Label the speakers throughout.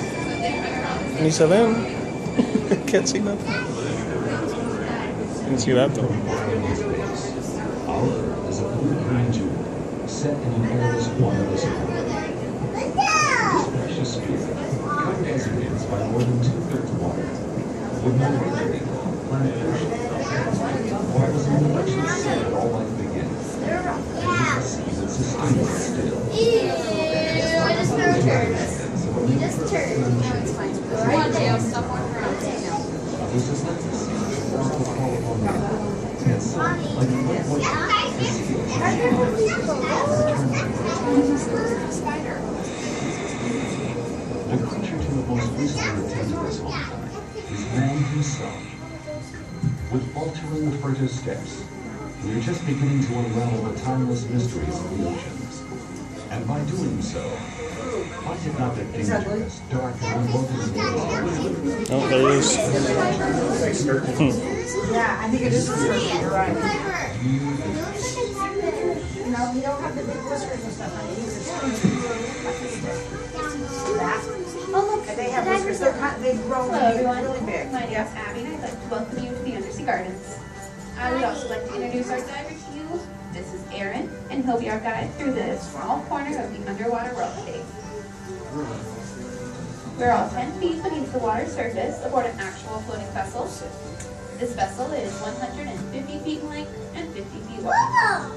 Speaker 1: Ni se ven. Can't see nothing. You can see that though.
Speaker 2: Olive is a blue green jewel set in an airless, waterless world. This precious sphere, covered as it is by more than 2/3 water, would not regularly planet ocean. Or was an election set that all life begins. And you can see that sustains it still.
Speaker 3: I just turned. You just turned. No, it's fine. One day I'll stop walking around.
Speaker 2: Others just like this. Also call upon the and some, like the white the creature to have most recently attended this homecoming is man himself. With faltering, furtive steps, we are just beginning to unravel the timeless mysteries of the oceans. And by doing so, might it not be dangerous, dark, and unwelcome?
Speaker 1: Oh, there it is.
Speaker 4: Yeah, I think it is research. You're right. No, we don't have the big whiskers and stuff on it. And they have whiskers. They grow really big.
Speaker 5: My name is Abby, and I'd like to welcome you to the Undersea Gardens. I would also like to introduce our diver to you. This is Aaron, and he'll be our guide through the small corner of the underwater world today. We're all 10 feet beneath the water surface aboard an actual floating vessel. This vessel is 150 feet in length and 50 feet wide.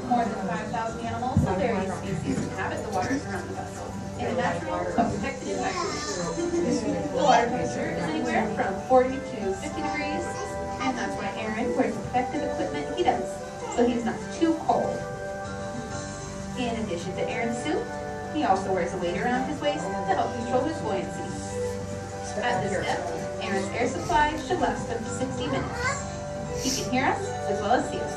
Speaker 5: More than 5,000 animals of various species inhabit the waters around the vessel in a natural but protected environment. The water temperature is anywhere from 40 to 50 degrees, and that's why Aaron wears the protective equipment he does, so he's not too cold. In addition to Aaron's suit, he also wears a weight around his waist to help control his buoyancy. At this depth, Aaron's air supply should last up to 60 minutes. He can hear us as well as see us.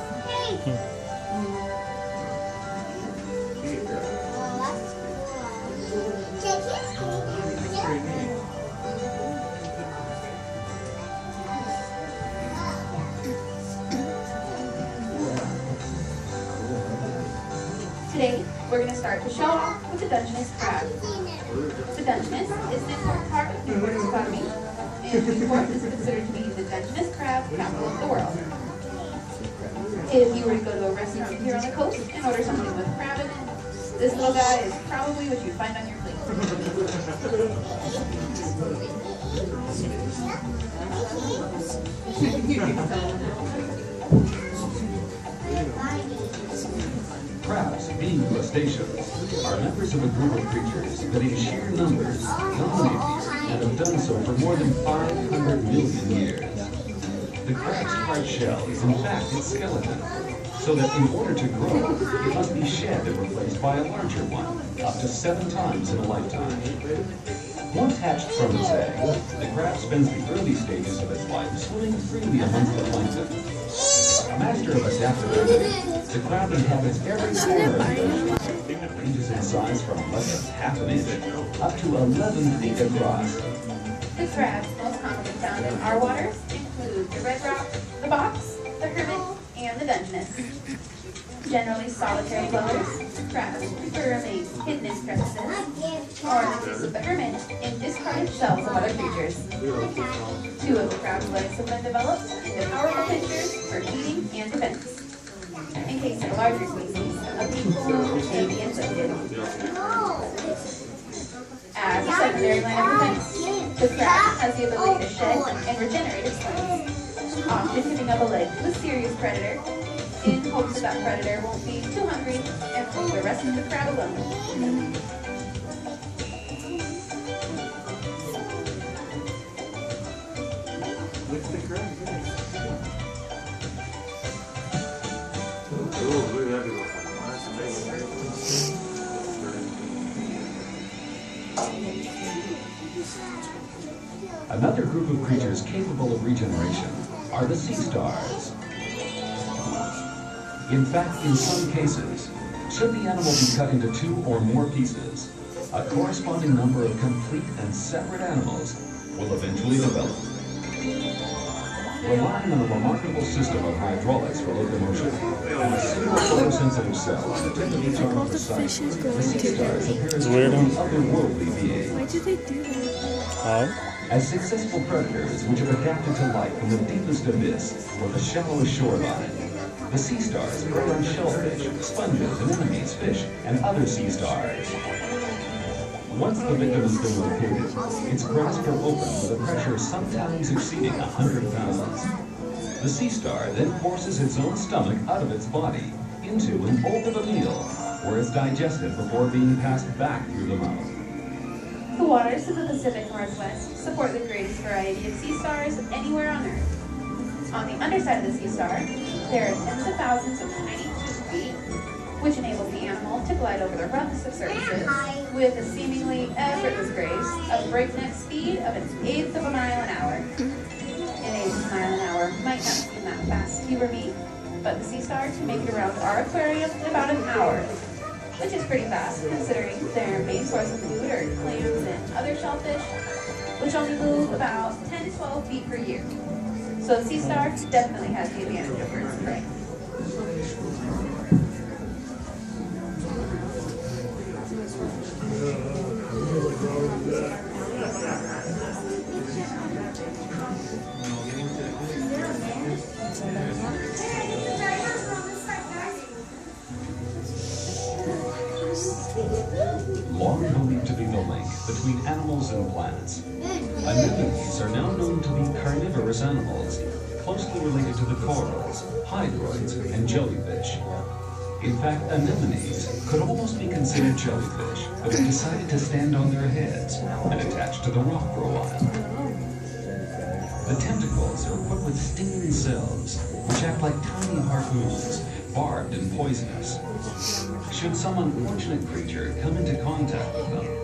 Speaker 5: Today, we're going to start the show off with the Dungeness crab. The Dungeness is an important part of Newport's economy, and Newport is considered to be the Dungeness crab capital of the world. If you were to go to a restaurant here on the coast and order something with crab in it, this little guy is probably what you'd find on your plate.
Speaker 2: Crabs, being crustaceans, are members of a group of creatures that in sheer numbers dominate the earth and have done so for more than 500 million years. The crab's hard shell is in fact its skeleton, so that in order to grow, it must be shed and replaced by a larger one, up to 7 times in a lifetime. Once hatched from its egg, the crab spends the early stages of its life swimming freely amongst the plankton. A master of adaptability, the crab inhabits every corner of the ocean. It ranges in size from less than half an inch up to 11 feet across.
Speaker 5: The crabs most commonly found in our waters include the red rock, the box, the hermit, and the Dungeness. Generally solitary dwellers, crabs prefer to remain hidden in crevices, or in the case of the hermit, in discarded shells of other creatures. 2 of the crab's legs have been developed into powerful pincers for eating and defense. In case of a larger species, a people may be inflicted. As a secondary line of defense, the crab has the ability to shed and regenerate its limbs, often giving up a leg to a serious predator, in hopes that predator won't be too hungry and leave the rest of the crab alone.
Speaker 6: What's the crab?
Speaker 2: Another group of creatures capable of regeneration are the sea stars. In fact, in some cases, should the animal be cut into 2 or more pieces, a corresponding number of complete and separate animals will eventually develop. Relying on a remarkable system of hydraulics for locomotion and a single photosensitive cell on the tip of each arm of the site, the sea stars appear as
Speaker 1: weird,
Speaker 2: truly
Speaker 1: huh?
Speaker 2: otherworldly beings.
Speaker 6: Why do they do that?
Speaker 1: How?
Speaker 2: As successful predators which have adapted to life from the deepest abyss or the shallowest shoreline, the sea stars prey on shellfish, sponges, anemones, fish, and other sea stars. Once the victim has been located, its grasp are open with a pressure sometimes exceeding 100 pounds. The sea star then forces its own stomach out of its body into an ultimate meal, where it's digested before being passed back through the mouth.
Speaker 5: The waters of the Pacific Northwest support the greatest variety of sea stars anywhere on Earth. On the underside of the sea star, there are tens of thousands of tiny tube feet, which enables the animal to glide over the roughest of surfaces with a seemingly effortless grace, a breakneck speed of an eighth of a mile an hour. An eighth of a mile an hour might not seem that fast to you or me, but the sea star can make it around our aquarium in about an hour, which is pretty fast considering their main source of food are clams and other shellfish, which only move about 10 to 12 feet per year. So the sea star definitely has the advantage over its prey.
Speaker 2: Long believed to be the link between animals and plants, anemones are now known to be carnivorous animals, closely related to the corals, hydroids, and jellyfish. In fact, anemones could almost be considered jellyfish, but have decided to stand on their heads and attach to the rock for a while. The tentacles are equipped with stinging cells, which act like tiny harpoons, barbed and poisonous. Should some unfortunate creature come into contact with them,